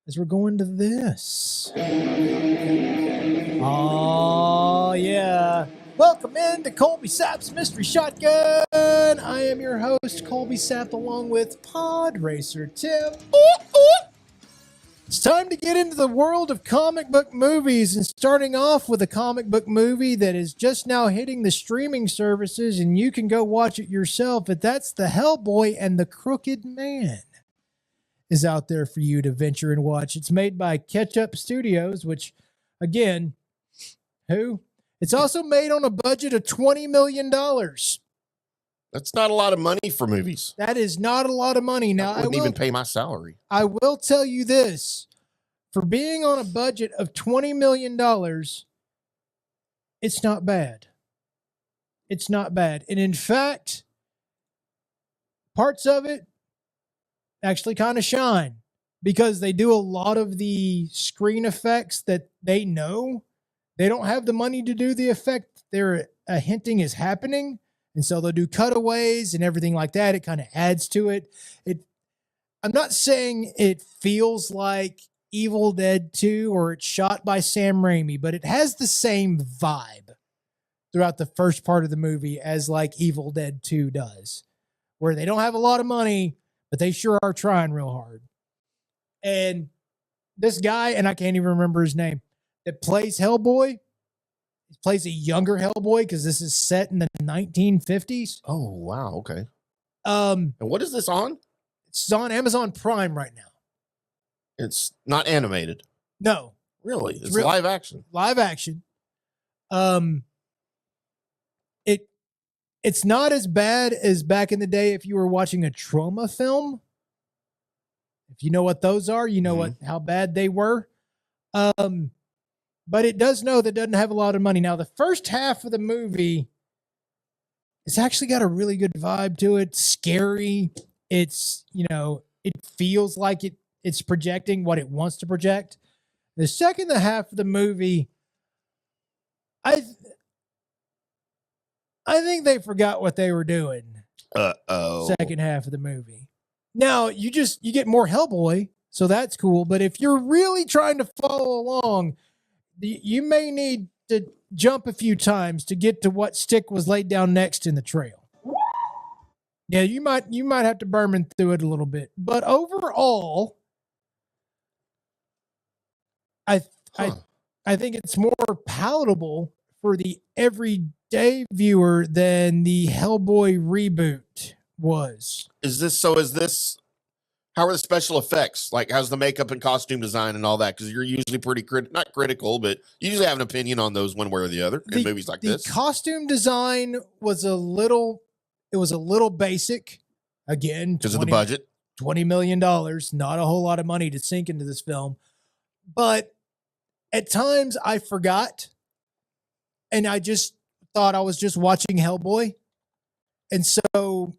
as we're going to this. Oh, yeah. Welcome into Colby Sapp's Mystery Shotgun. I am your host, Colby Sapp, along with Pod Racer Tim. It's time to get into the world of comic book movies, and starting off with a comic book movie that is just now hitting the streaming services, and you can go watch it yourself, but that's the Hellboy and the Crooked Man is out there for you to venture and watch. It's made by Ketchup Studios, which, again, who? It's also made on a budget of $20 million. That's not a lot of money for movies. That is not a lot of money. Now, I wouldn't even pay my salary. I will tell you this. For being on a budget of $20 million, it's not bad. It's not bad. And in fact, parts of it actually kind of shine because they do a lot of the screen effects that they know. They don't have the money to do the effect they're hinting is happening. And so they'll do cutaways and everything like that. It kind of adds to it. I'm not saying it feels like Evil Dead 2 or it's shot by Sam Raimi, but it has the same vibe throughout the first part of the movie as like Evil Dead 2 does, where they don't have a lot of money, but they sure are trying real hard. And this guy, and I can't even remember his name, that plays Hellboy, he plays a younger Hellboy because this is set in the 1950s. Oh, wow. Okay. And what is this on? It's on Amazon Prime right now. It's not animated. No. Really? It's live action. Live action. It's not as bad as back in the day if you were watching a trauma film. If you know what those are, you know how bad they were. But it does know that it doesn't have a lot of money. Now, the first half of the movie, it's actually got a really good vibe to it. Scary. It's, it feels like it's projecting what it wants to project. The second half of the movie, I think they forgot what they were doing. Second half of the movie. Now, you get more Hellboy, so that's cool. But if you're really trying to follow along, you may need to jump a few times to get to what stick was laid down next in the trail. Yeah, you might have to Berman through it a little bit. But overall, I think it's more palatable for the everyday viewer than the Hellboy reboot was. How are the special effects? Like, how's the makeup and costume design and all that? Because you're usually pretty not critical, but you usually have an opinion on those one way or the other in movies like this. The costume design was a little basic. Again, because of the budget. $20 million, not a whole lot of money to sink into this film. But at times I forgot, and I just thought I was just watching Hellboy. And so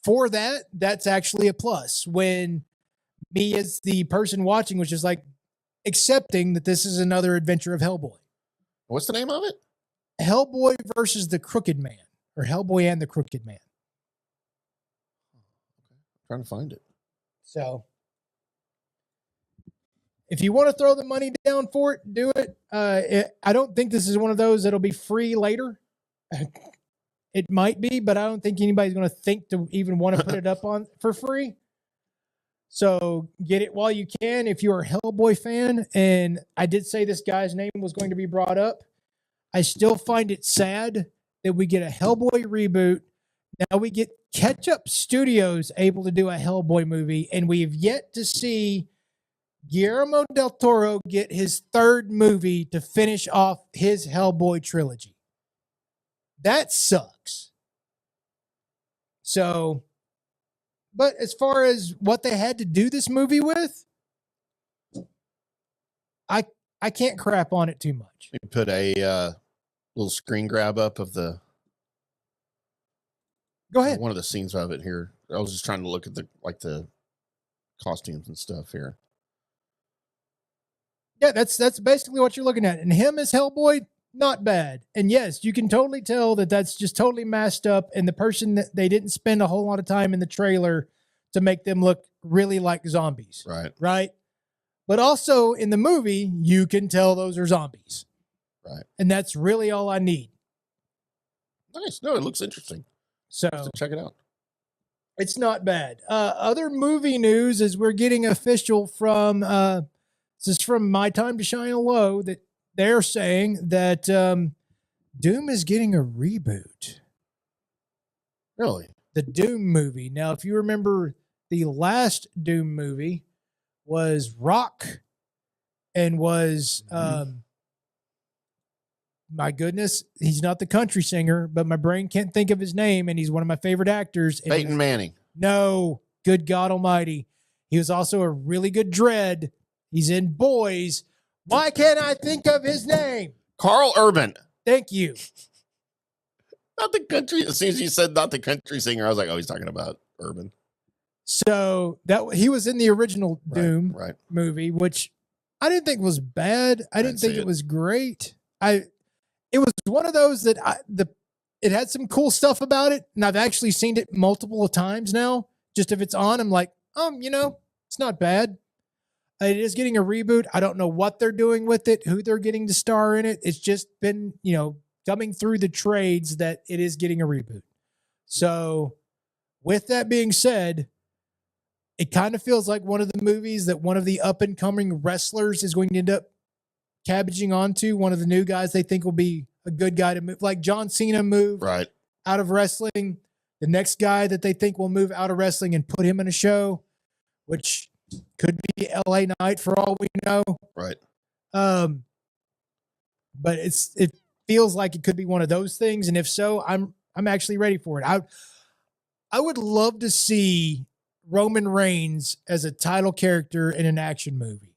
for that, that's actually a plus. When me as the person watching was just like accepting that this is another adventure of Hellboy. What's the name of it? Hellboy versus the Crooked Man, or Hellboy and the Crooked Man. I'm trying to find it. So if you want to throw the money down for it, do it. I don't think this is one of those that'll be free later. It might be, but I don't think anybody's going to think to even want to put it up on for free. So get it while you can if you're a Hellboy fan. And I did say this guy's name was going to be brought up. I still find it sad that we get a Hellboy reboot. Now we get Ketchup Studios able to do a Hellboy movie, and we've yet to see Guillermo del Toro get his third movie to finish off his Hellboy trilogy. That sucks. So, but as far as what they had to do this movie with, I can't crap on it too much. You put a little screen grab up of Go ahead. One of the scenes of it here. I was just trying to look at the costumes and stuff here. Yeah, that's basically what you're looking at. And him as Hellboy, not bad. And yes, you can totally tell that that's just totally masked up. And the person that they didn't spend a whole lot of time in the trailer to make them look really like zombies. Right. Right. But also in the movie, you can tell those are zombies. Right. And that's really all I need. Nice. No, it looks interesting. So check it out. It's not bad. Other movie news is we're getting official from this is from My Time to Shine Low that they're saying that Doom is getting a reboot. Really? The Doom movie. Now, if you remember, the last Doom movie was Rock and was my goodness, he's not the country singer, but my brain can't think of his name, and he's one of my favorite actors. Peyton Manning. No, good God Almighty. He was also a really good Dredd. He's in Boys. Why can't I think of his name? Carl Urban. Thank you. Not the country. As soon as you said not the country singer, I was like, oh, he's talking about Urban. So that he was in the original Doom right. movie, which I didn't think was bad. I didn't think it was great. It was one of those that it had some cool stuff about it, and I've actually seen it multiple times now. Just if it's on, I'm like, it's not bad. It is getting a reboot. I don't know what they're doing with it, who they're getting to star in it. It's just been, coming through the trades that it is getting a reboot. So with that being said, it kind of feels like one of the movies that one of the up and coming wrestlers is going to end up cabbaging onto, one of the new guys they think will be a good guy to move, like John Cena moved out of wrestling. The next guy that they think will move out of wrestling and put him in a show, which could be LA Knight for all we know. Right. But it feels like it could be one of those things. And if so, I'm actually ready for it. I would love to see Roman Reigns as a title character in an action movie.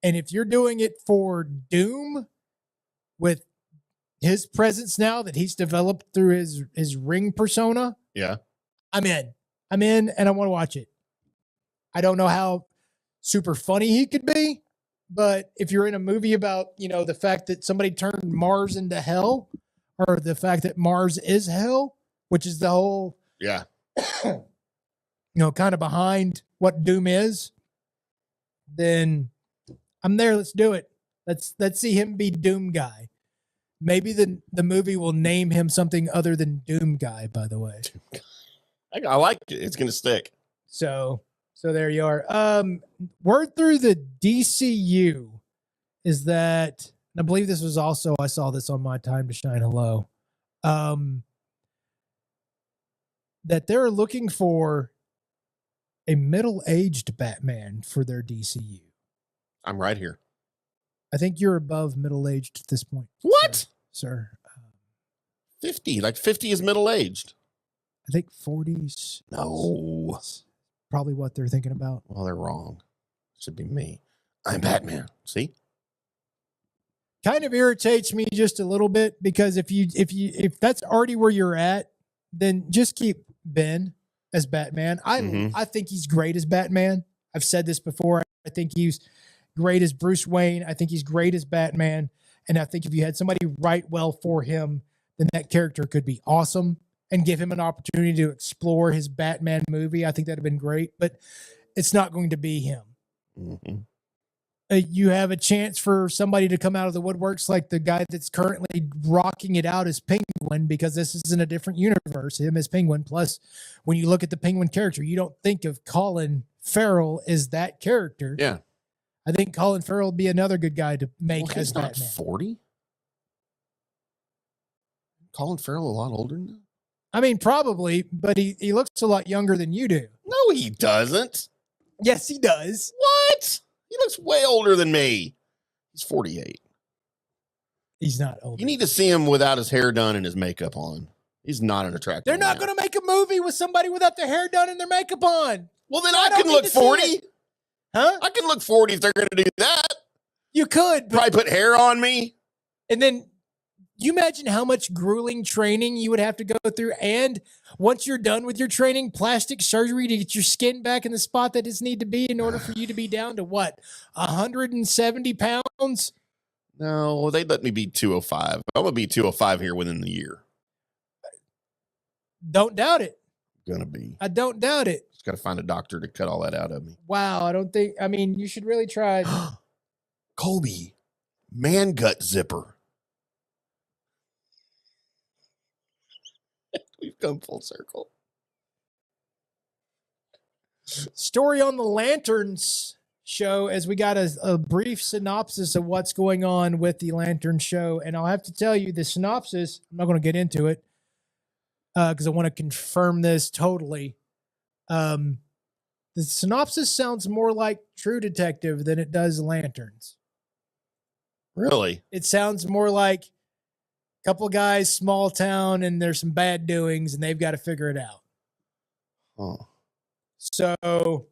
And if you're doing it for Doom with his presence now that he's developed through his ring persona, I'm in, and I want to watch it. I don't know how super funny he could be, but if you're in a movie about, the fact that somebody turned Mars into hell, or the fact that Mars is hell, which is the whole, kind of behind what Doom is, then I'm there. Let's do it. Let's see him be Doom Guy. Maybe the movie will name him something other than Doom Guy, by the way. I like it. It's going to stick. So there you are. Word through the DCU is that, and I believe this was also, I saw this on My Time to Shine Hello, that they're looking for a middle-aged Batman for their DCU. I'm right here. I think you're above middle-aged at this point. What? Sir. 50. Like 50 is middle-aged. I think 40s. No. Probably what they're thinking about. Well, they're wrong. Should be me. I'm Batman. See? Kind of irritates me just a little bit, because if that's already where you're at, then just keep Ben as Batman. I think he's great as Batman. I've said this before. I think he's great as Bruce Wayne. I think he's great as Batman. And I think if you had somebody write well for him, then that character could be awesome and give him an opportunity to explore his Batman movie. I think that'd have been great, but it's not going to be him. You have a chance for somebody to come out of the woodworks, like the guy that's currently rocking it out as Penguin, because this is in a different universe, him as Penguin. Plus, when you look at the Penguin character, you don't think of Colin Farrell as that character. Yeah. I think Colin Farrell would be another good guy to make as Batman. He's not 40? Colin Farrell a lot older than that? I mean, probably, but he looks a lot younger than you do. No, he doesn't. Yes, he does. What? He looks way older than me. He's 48. He's not older. You need to see him without his hair done and his makeup on. He's not an attractive They're not going to make a movie with somebody without their hair done and their makeup on. Well, then I can look 40. Huh? I can look 40 if they're going to do that. You could. Probably put hair on me. And then you imagine how much grueling training you would have to go through. And once you're done with your training, plastic surgery to get your skin back in the spot that it needs to be in order for you to be down to what? 170 pounds? No, they'd let me be 205. I'm going to be 205 here within the year. Don't doubt it. Gonna be. I don't doubt it. Got to find a doctor to cut all that out of me. Wow, I mean, you should really try. Colby, man gut zipper. We've come full circle. Story on the Lanterns show, as we got a brief synopsis of what's going on with the Lantern show. And I'll have to tell you the synopsis, I'm not going to get into it because I want to confirm this totally. The synopsis sounds more like True Detective than it does Lanterns. Really? It sounds more like a couple guys, small town, and there's some bad doings, and they've got to figure it out. Oh. So,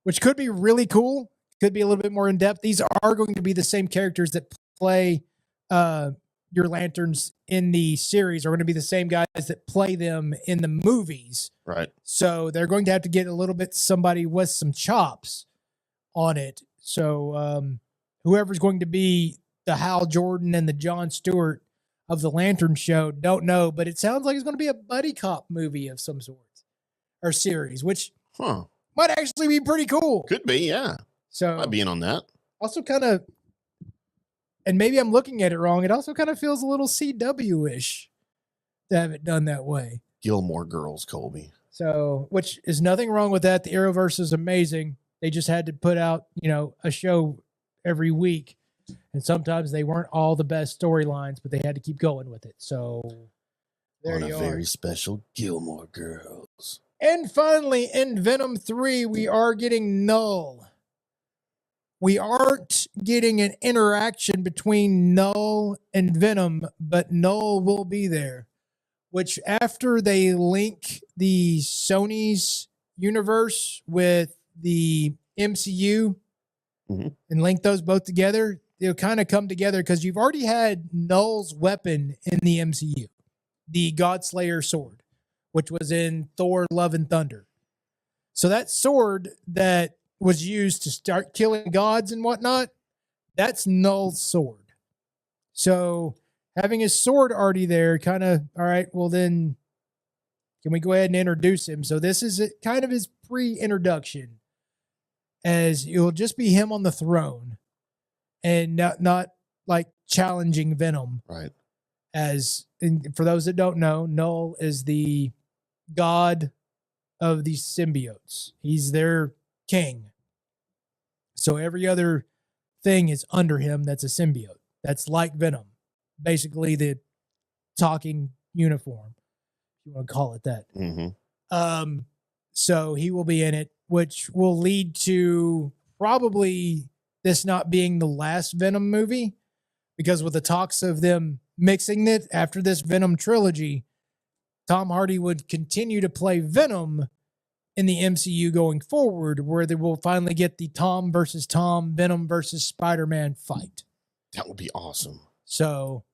which could be really cool. Could be a little bit more in depth. These are going to be the same characters that play your Lanterns in the series are going to be the same guys that play them in the movies. Right. So they're going to have to get a little bit somebody with some chops on it. So whoever's going to be the Hal Jordan and the Jon Stewart of the Lantern show, don't know, but it sounds like it's going to be a buddy cop movie of some sort or series, which might actually be pretty cool. Could be, yeah. So I'd be in on that. Also kind of, and maybe I'm looking at it wrong, it also kind of feels a little CW-ish to have it done that way. Gilmore Girls, Colby. So, which is nothing wrong with that. The Arrowverse is amazing. They just had to put out, a show every week. And sometimes they weren't all the best storylines, but they had to keep going with it. So there you are. On a very special Gilmore Girls. And finally, in Venom 3, we are getting Knull. We aren't getting an interaction between Knull and Venom, but Knull will be there. Which after they link the Sony's universe with the MCU and link those both together, they'll kind of come together because you've already had Knull's weapon in the MCU, the Godslayer sword, which was in Thor: Love and Thunder. So that sword that was used to start killing gods and whatnot, that's Knull's sword. So having his sword already there, kind of, all right, well then, can we go ahead and introduce him? So this is kind of his pre-introduction, as it'll just be him on the throne and not like challenging Venom. Right. And for those that don't know, Knull is the god of these symbiotes. He's their king. So every other thing is under him that's a symbiote. That's like Venom. Basically the talking uniform, if you want to call it that. Mm-hmm. So he will be in it, which will lead to probably this not being the last Venom movie, because with the talks of them mixing it after this Venom trilogy, Tom Hardy would continue to play Venom in the MCU going forward, where they will finally get the Tom versus Tom, Venom versus Spider-Man fight. That would be awesome. So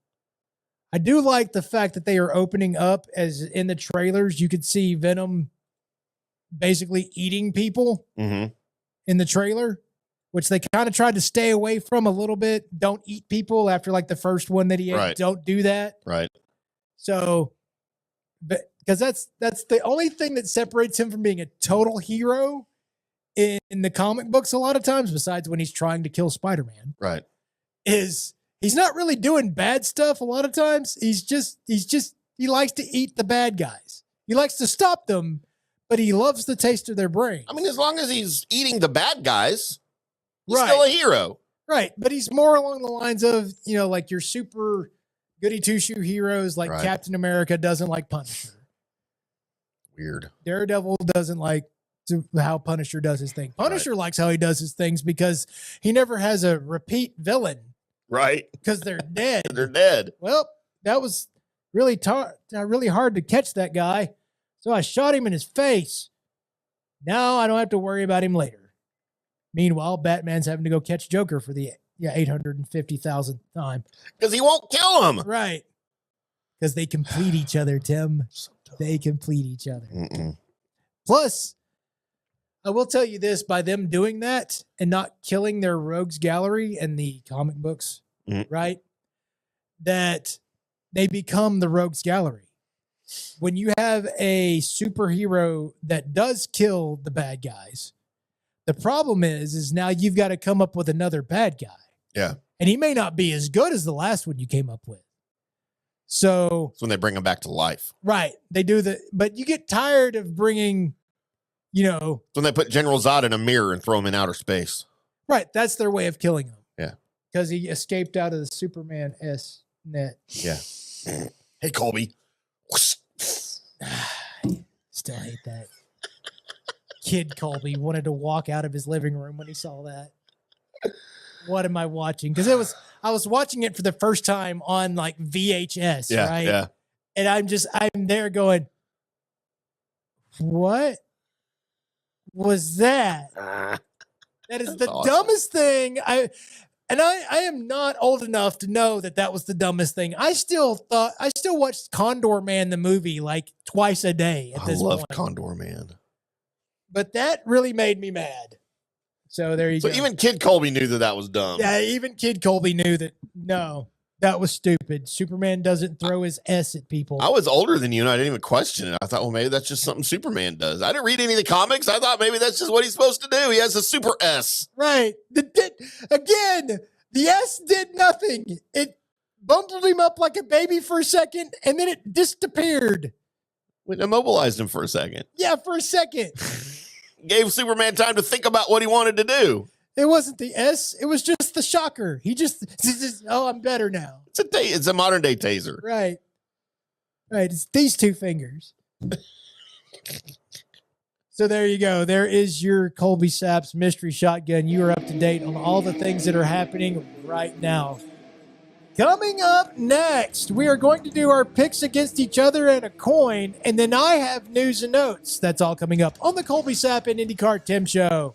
I do like the fact that they are opening up, as in the trailers, you could see Venom basically eating people in the trailer, which they kind of tried to stay away from a little bit. Don't eat people after like the first one that he ate. Right. Don't do that. Right. So, because that's the only thing that separates him from being a total hero in the comic books a lot of times, besides when he's trying to kill Spider-Man. Right. Is he's not really doing bad stuff a lot of times. He likes to eat the bad guys. He likes to stop them, but he loves the taste of their brain. I mean, as long as he's eating the bad guys, he's Right. still a hero. Right. But he's more along the lines of, like your super goody two-shoe heroes like Right. Captain America doesn't like Punisher. Weird. Daredevil doesn't like how Punisher does his thing. Punisher likes how he does his things because he never has a repeat villain. Right. Because they're dead. They're dead. Well, that was really really hard to catch that guy. So I shot him in his face. Now I don't have to worry about him later. Meanwhile, Batman's having to go catch Joker for the 850,000th time. Because he won't kill him. Right. Because they complete each other, Tim. So dumb. They complete each other. Plus, I will tell you this, by them doing that and not killing their rogues gallery in the comic books, right? That they become the rogues gallery. when you have a superhero that does kill the bad guys, the problem is now you've got to come up with another bad guy. Yeah. And he may not be as good as the last one you came up with. So It's when they bring him back to life. right. They do but you get tired of bringing, It's when they put General Zod in a mirror and throw him in outer space. right. That's their way of killing him. Yeah. Because he escaped out of the Superman S net. Yeah. Hey, Colby. Still hate that. Kid Colby wanted to walk out of his living room when he saw that. What am I watching? Because I was watching it for the first time on like VHS, right? Yeah. And I'm there going, what was that? That is the awesome. dumbest thing. I am not old enough to know that was the dumbest thing. I still watched Condor Man the movie like twice a day at this point. I love Condor Man. But that really made me mad. So there you go. So even Kid Colby knew that was dumb. Yeah, even Kid Colby knew that, no, that was stupid. Superman doesn't throw his S at people. I was older than you, and I didn't even question it. I thought, well, maybe that's just something Superman does. I didn't read any of the comics. I thought maybe that's just what he's supposed to do. He has a super S. Right. Again, the S did nothing. It bumbled him up like a baby for a second, and then it disappeared. It immobilized him for a second. Yeah, for a second. Gave Superman time to think about what he wanted to do. It wasn't the S. It was just the shocker. He just oh, I'm better now. It's a modern day taser. Right. Right. It's these two fingers. So there you go. There is your Colby Sapp's mystery shotgun. You are up to date on all the things that are happening right now. Coming up next, we are going to do our picks against each other and a coin, and then I have news and notes. That's all coming up on the Colby Sapp and IndyCar Tim Show.